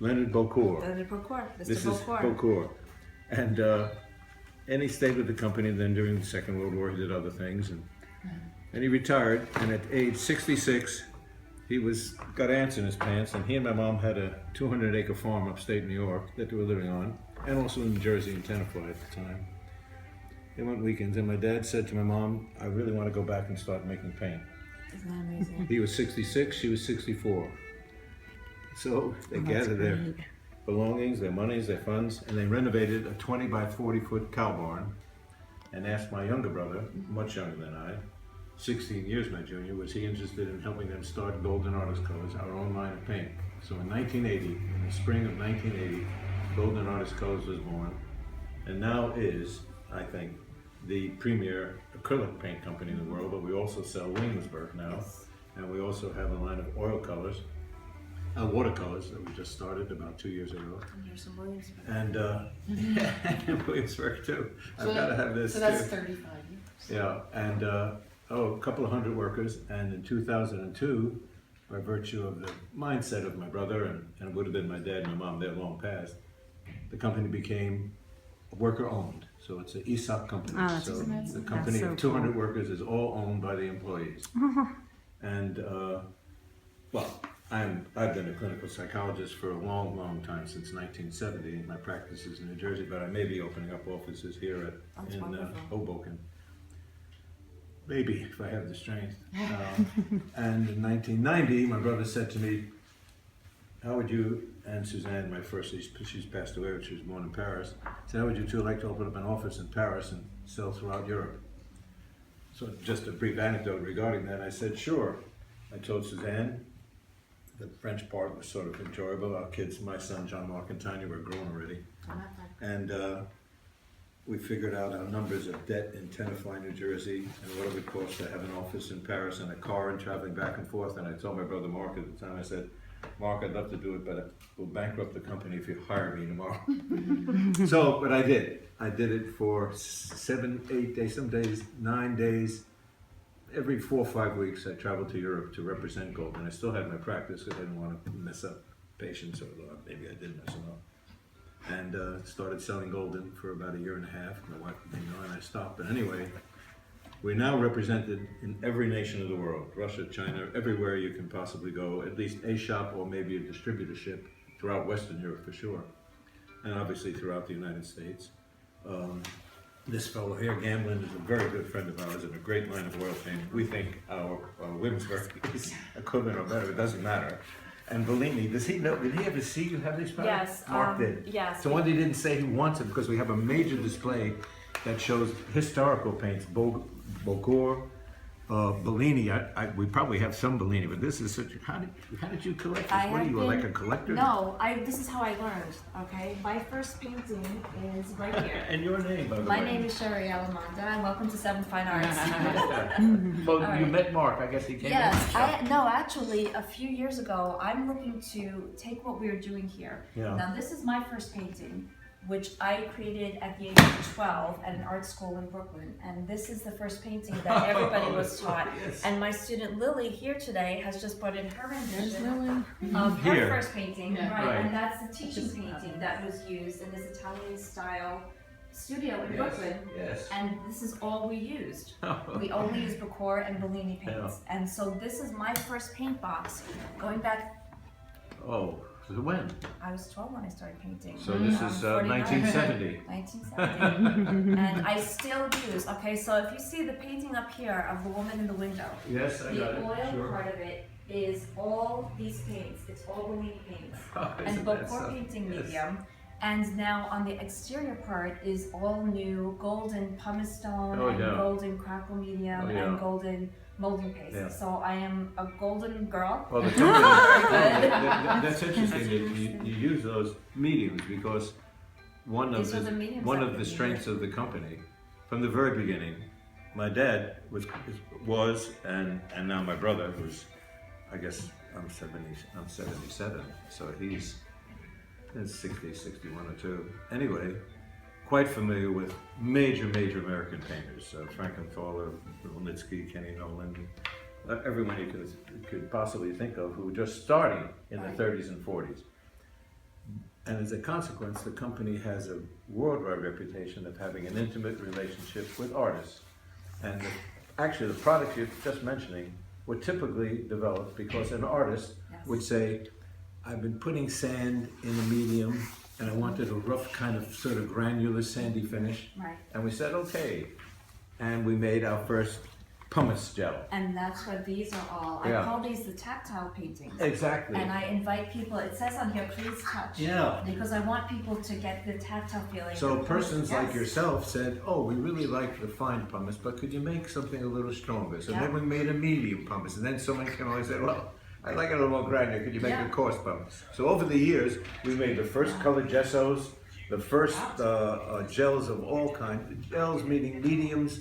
Leonard Beaucourt. Leonard Beaucourt, Mr. This Beaucourt. is Beaucourt. And he stayed with the company. Then during the Second World War, he did other things, and he retired. And at age 66, he got ants in his pants. And he and my mom had a 200-acre farm upstate New York that they were living on, and also in New Jersey and Tenafly at the time. They went weekends, and my dad said to my mom, "I really want to go back and start making paint." Isn't that amazing? He was 66, she was 64. So they gathered their belongings, their monies, their funds, and they renovated a 20 by 40 foot cow barn and asked my younger brother, much younger than I, 16 years my junior, was he interested in helping them start Golden Artist Co's, our own line of paint. So in 1980, in the spring of 1980, Golden Artist Co's was born, and now is, I think, the premier acrylic paint company in the world, but we also sell Williamsburg now, and we also have a line of oil colors, watercolors that we just started about 2 years ago. And here's some Williamsburg. And Williamsburg too. So I've got to have this So that's too. 35 years. Yeah, and a couple of hundred workers, and in 2002, by virtue of the mindset of my brother, and it would have been my dad and my mom, they're long past, the company became worker-owned. So it's an ESOP company. Oh, that's so amazing. the company That's of so 200 workers is all owned by the employees. And well, I've been a clinical psychologist for a long, long time, since 1970. My practice is in New Jersey, but I may be opening up offices here That's in wonderful. Hoboken. Maybe, if I have the strength. And in 1990, my brother said to me, "How would you," and Suzanne, my first, she's passed away, but she was born in Paris, said, "How would you two like to open up an office in Paris and sell throughout Europe?" So just a brief anecdote regarding that, I said, "Sure." I told Suzanne, the French part was sort of enjoyable. Our kids, my son, John Mark and Tanya, were grown already. And we figured out our numbers of debt in Tenafly, New Jersey, and what it would cost to have an office in Paris and a car and traveling back and forth. And I told my brother Mark at the time, I said, "Mark, I'd love to do it, but we'll bankrupt the company if you hire me tomorrow." So, but I did. I did it for 7, 8 days, some days 9 days. Every 4 or 5 weeks, I traveled to Europe to represent Golden. I still had my practice because I didn't want to mess up patients, or maybe I did mess them up. And started selling Golden for about 1.5 years. My wife didn't know, and I stopped. But anyway, we're now represented in every nation of the world, Russia, China, everywhere you can possibly go, at least a shop or maybe a distributorship throughout Western Europe for sure, and obviously throughout the United States. This fellow here, Gamblin, is a very good friend of ours and a great line of oil paint. We think our Williamsburg is equivalent or better, it doesn't matter. And Bellini, does he know, did he ever see you have these products? Yes. Mark did. Yes. So one, he didn't say he wants it because we have a major display that shows historical paints, Beaucourt, Bellini. We probably have some Bellini, but this is such. How did you collect this? What are you, like a collector? No, this is how I learned. Okay, my first painting is right here. And your name, by the way. My name is Sherry Alamanda, and welcome to Seven Fine Arts. Well, All you right. met Mark. I guess he came. Yes, over the shop. no, actually, a few years ago, I'm looking to take what we're doing here. Yeah. Now, this is my first painting, which I created at the age of 12 at an art school in Brooklyn. And this is the first painting that everybody was taught. Yes. And my student Lily here today has just brought in her There's rendition Lily. of her Here. first painting, Yeah. right? Right. And that's the teaching painting that was used in this Italian style studio in Brooklyn. Yes. And this is all we used. We only use Beaucourt and Bellini paints. And so this is my first paint box. Going back, Oh, so when? I was 12 when I started painting. So this is 49. 1970. 1970. And I still use, okay, so if you see the painting up here of the woman in the window, Yes, I got the it. oil Sure. part of it is all these paints. It's all Bellini paints. And Isn't that Beaucourt something? painting Yes. medium. And now on the exterior part is all new golden pumice stone Oh, and yeah. golden crackle medium Oh, yeah. and golden molding paste. Yeah. So I am a golden girl. Well, the company, that's interesting that you use those mediums because one of These are the mediums one that of we the use. strengths of the company from the very beginning. My dad was and now my brother, who's, I guess I'm 77, so he's in 60, 61 or 2. Anyway, quite familiar with major American painters, Frankenthaler, Litsky, Kenny Nolan, everyone you could possibly think of who were just starting in the Right. 30s and 40s. And as a consequence, the company has a worldwide reputation of having an intimate relationship with artists. And actually, the products you're just mentioning were typically developed because an artist Yes. would say, I've been putting sand in a medium and I wanted a rough kind of sort of granular sandy finish. Right. And we said, okay. And we made our first pumice gel. And that's what these are all. I Yeah. call these the tactile paintings. Exactly. And I invite people, it says on here, please touch. Yeah. Because I want people to get the tactile feeling. So of persons like yes. yourself said, oh, we really like the fine pumice, but could you make something a little stronger? So Yeah. then we made a medium pumice. And then someone came along and said, well, I like it a little more granular. Could you make Yeah. a coarse pumice? So over the years, we made the first colored gessos, the first gels of all kinds. Gels meaning mediums,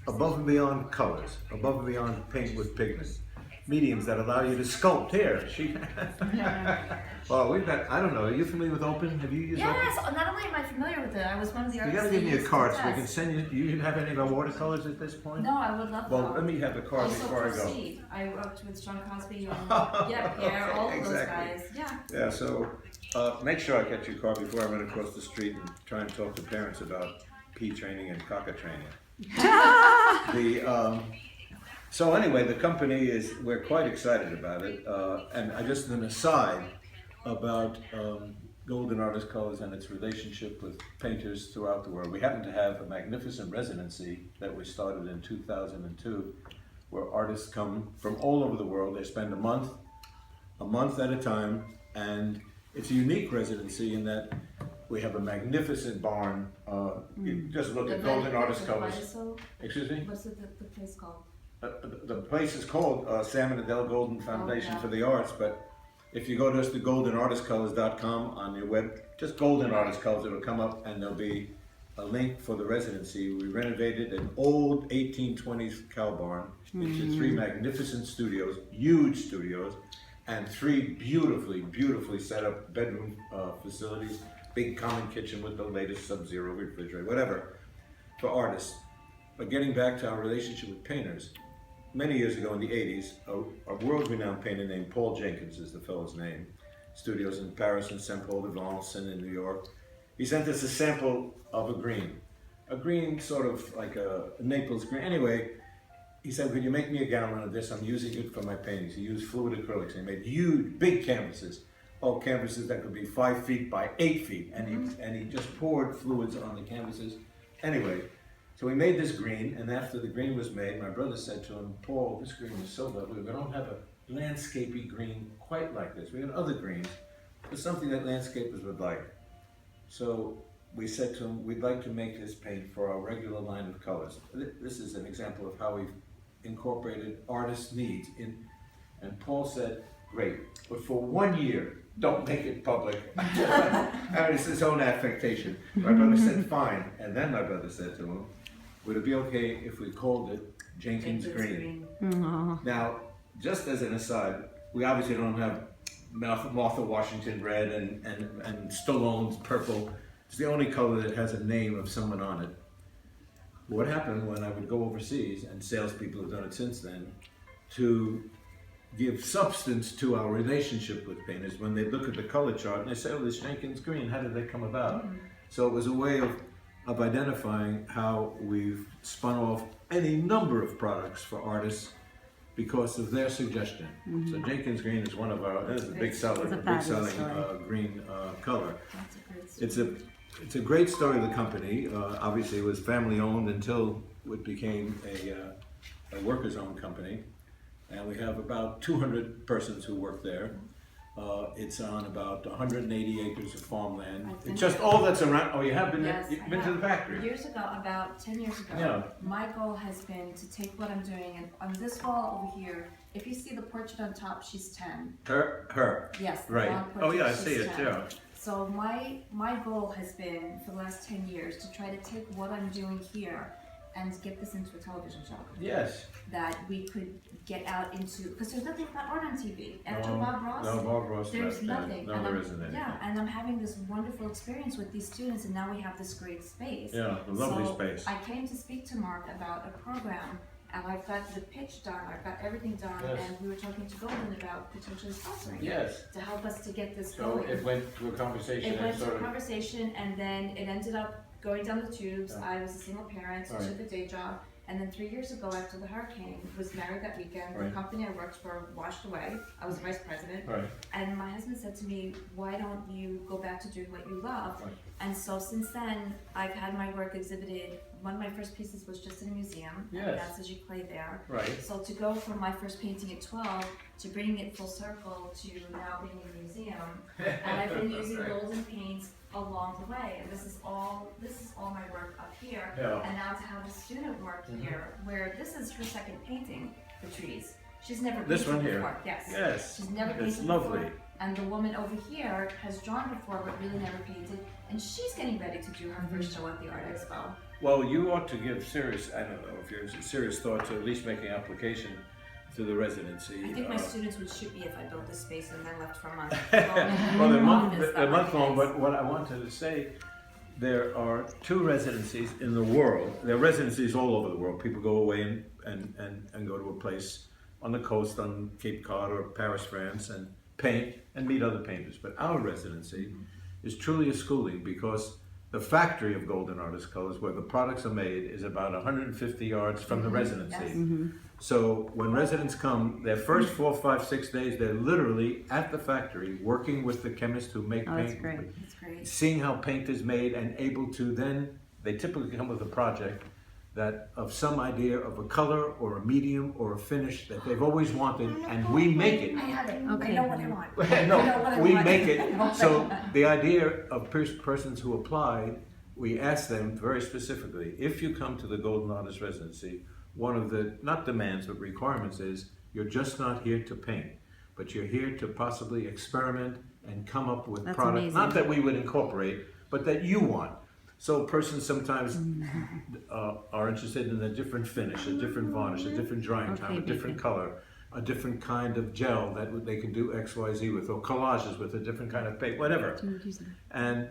above and beyond colors, above and beyond paint with pigments. Mediums that allow you to sculpt hair. Well, we've got, I don't know, are you familiar with Open? Have you used Open? Yes, not only am I familiar with it, I was one of the You artists. gotta give that me a used card to so we can test. send you, do you have any of our watercolors at this point? No, I would love that. Well, let me have the card Also before I go. Proceed. I worked with John Cosby and yeah, Pierre, all of those Exactly. guys. Yeah. Yeah, so make sure I get your card before I run across the street and try and talk to parents about pea training and caca training. So anyway, the company is, we're quite excited about it. And I just an aside about Golden Artist Colors and its relationship with painters throughout the world. We happen to have a magnificent residency that we started in 2002, where artists come from all over the world. They spend a month at a time, and it's a unique residency in that we have a magnificent barn. You just look at Golden Artist Colors. Excuse me? What's the place called? The place is called Sam and Adele Golden Foundation for the Arts, but if you go to us to goldenartistcolors.com on your web, just Golden Artist Colors, it'll come up and there'll be a link for the residency. We renovated an old 1820s cow barn into 3 magnificent studios, huge studios, and 3 beautifully set up bedroom facilities, big common kitchen with the latest Sub-Zero refrigerator, whatever, for artists. But getting back to our relationship with painters, many years ago in the 80s, a world-renowned painter named Paul Jenkins is the fellow's name, studios in Paris and Saint-Paul-de-Vence and in New York. He sent us a sample of a green sort of like a Naples green. Anyway, he said, could you make me a gallon of this? I'm using it for my paintings. He used fluid acrylics. He made huge, big canvases. Canvases that could be 5 feet by 8 feet. And he just poured fluids on the canvases. Anyway, so we made this green, and after the green was made, my brother said to him, Paul, this green is so lovely. We don't have a landscapey green quite like this. We have other greens, but something that landscapers would like. So we said to him, we'd like to make this paint for our regular line of colors. This is an example of how we've incorporated artists' needs in. And Paul said, great, but for 1 year, don't make it public. I mean, it's his own affectation. My brother said, fine. And then my brother said to him, would it be okay if we called it Jenkins Green? Now, just as an aside, we obviously don't have Martha Washington red and Stallone's purple. It's the only color that has a name of someone on it. What happened when I would go overseas, and salespeople have done it since then, to give substance to our relationship with painters, when they look at the color chart and they say, oh, this Jenkins Green, how did that come about? So it was a way of identifying how we've spun off any number of products for artists because of their suggestion. So Jenkins Green is one of our, it's a big selling green color. That's a great story. It's a great story of the company. Obviously it was family owned until it became a workers owned company. And we have about 200 persons who work there. It's on about 180 acres of farmland. It's just all that's around. Oh, you have been Yes, there? You've I been to have. the factory? Years ago, about 10 years ago, Yeah. my goal has been to take what I'm doing, and on this wall over here, if you see the portrait on top, she's 10. Her. Yes. the Right. blonde Oh portrait, yeah, I she's see it, 10. yeah. So my goal has been, for the last 10 years, to try to take what I'm doing here and get this into a television show. Yes. That we could get out into, because there's nothing about art on TV. After No, Bob Ross, No, Bob Ross. there's nothing. No, And there I'm- isn't anything. Yeah, and I'm having this wonderful experience with these students, and now we have this great space. Yeah, a lovely So space. I came to speak to Mark about a program, and I've got the pitch done, I've got everything done, Yes. and we were talking to Golden about potentially sponsoring it Yes. to help us to get this So going. it went to a conversation It and went to sort a of, conversation, and then it ended up going down the tubes. Yeah. I was a single parent, Right. took a day job, and then 3 years ago, after the hurricane, was married that weekend. The Right. company I worked for washed away. I was vice president, right, and my husband said to me, "Why don't you go back to doing what you love?" Right. And so since then, I've had my work exhibited. One of my first pieces was just in a museum, Yes. and that's as you play there. right. So to go from my first painting at 12 to bringing it full circle to now being in a museum, and I've been using golden paints along the way, and this is all my work up here, Yeah. and now to have the student work Mhm. here, where this is her second painting, the trees. She's never This painted one here? before. Yes. Yes, She's never it's painted lovely. before, and the woman over here has drawn before but really never painted, and she's getting ready to do her first show at the Art Expo. Well, you ought to give serious, I don't know if you're serious thought to at least making application to the residency. I think my students would shoot me if I built this space and then left for a month. Well, they're Office, that month long, might be but what I wanted to say, there are 2 residencies in the world. There are residencies all over the world. People go away and go to a place on the coast, on Cape Cod or Paris, France, and paint and meet other painters. But our residency is truly a schooling, because the factory of Golden Artist Colors, where the products are made, is about 150 yards from the residency. Yes. So when residents come, their first 4, 5, 6 days, they're literally at the factory working with the chemists who make Oh, that's paint, great. That's great. seeing how paint is made, and able to then, they typically come with a project that of some idea of a color or a medium or a finish that they've always wanted, and we make it. I have it. Okay. I know what I want. I know what I No, we want. make I know it. what I So want. the idea of persons who apply, we ask them very specifically, if you come to the Golden Artist Residency, one of the, not demands, but requirements is, you're just not here to paint, but you're here to possibly experiment and come up with That's products, amazing. not that we would incorporate, but that you want. So persons sometimes are interested in a different finish, a different varnish, a different drying time, a Okay, different Beacon. color, a different kind of gel that they can do X, Y, Z with, or collages with a different kind of paint, whatever. And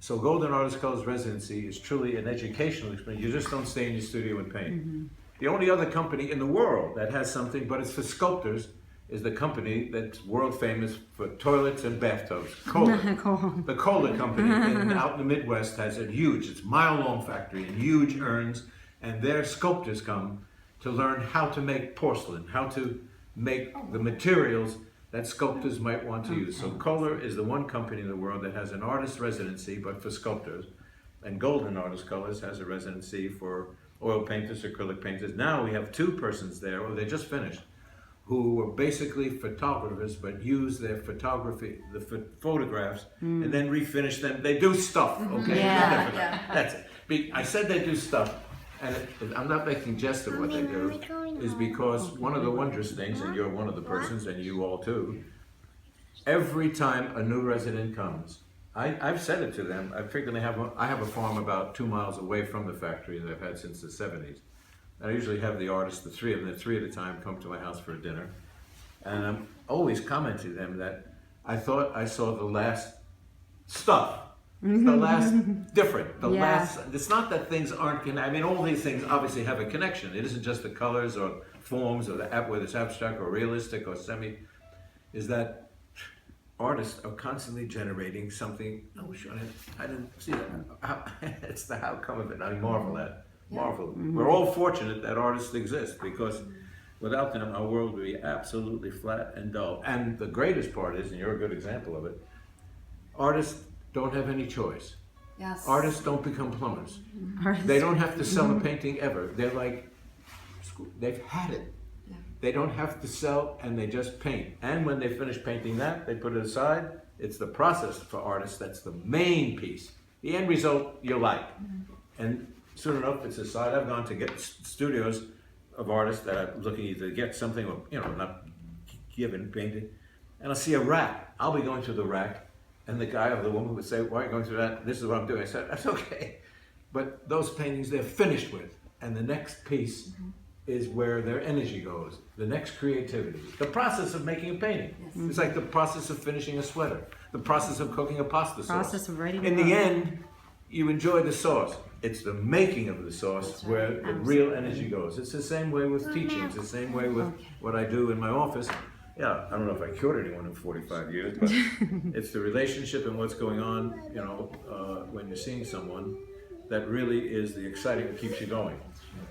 so Golden Artist Colors Residency is truly an educational experience. You just don't stay in your studio and paint. The only other company in the world that has something, but it's for sculptors, is the company that's world famous for toilets and bathtubs, Kohler. Cool. The Kohler company out in the Midwest has a huge, it's mile-long factory and huge urns, and their sculptors come to learn how to make porcelain, how to make the materials that sculptors might want to use. So Kohler is the one company in the world that has an artist residency, but for sculptors. And Golden Artist Colors has a residency for oil painters, acrylic painters. Now we have 2 persons there, or they just finished, who were basically photographers, but use their photography, the photographs, and then refinish them. They do stuff, okay? Yeah. Yeah. That's it. I said they do stuff, and I'm not making jest of what they do, is because one of the wondrous things, and you're one of the persons, and you all too, every time a new resident comes, I've said it to them, I frequently I have a farm about 2 miles away from the factory that I've had since the 70s. I usually have the artists, the 3 of them, 3 at a time, come to my house for a dinner. And I'm always commenting to them that I thought I saw the last stuff, the last different, the Yeah. last, it's not that things aren't, I mean, all these things obviously have a connection. It isn't just the colors or forms or whether it's abstract or realistic or semi, is that artists are constantly generating something, oh, sure, I didn't see that. It's the how come of it, I marvel at. Marvel. We're all fortunate that artists exist, because without them our world would be absolutely flat and dull. And the greatest part is, and you're a good example of it, artists don't have any choice. Yes. Artists don't become plumbers. They don't have to sell a painting ever. They're like, they've had it. Yeah. They don't have to sell, and they just paint. And when they finish painting that, they put it aside. It's the process for artists that's the main piece. The end result you like. And soon enough, it's aside. I've gone to get studios of artists that are looking either to get something or, not given painting. And I'll see a rack. I'll be going through the rack, and the guy or the woman would say, why are you going through that? This is what I'm doing. I said, that's okay. But those paintings they're finished with. And the next piece is where their energy goes. The next creativity. The process of making a painting. Yes. It's like the process of finishing a sweater. The process of cooking a pasta sauce. Process of writing In a the book. end, you enjoy the sauce. It's the making of the sauce That's where right. the real energy goes. It's the same way with teaching. It's the same way with what I do in my office. Yeah, I don't know if I cured anyone in 45 years, but it's the relationship and what's going on, you know, when you're seeing someone that really is the exciting that keeps you going. Okay?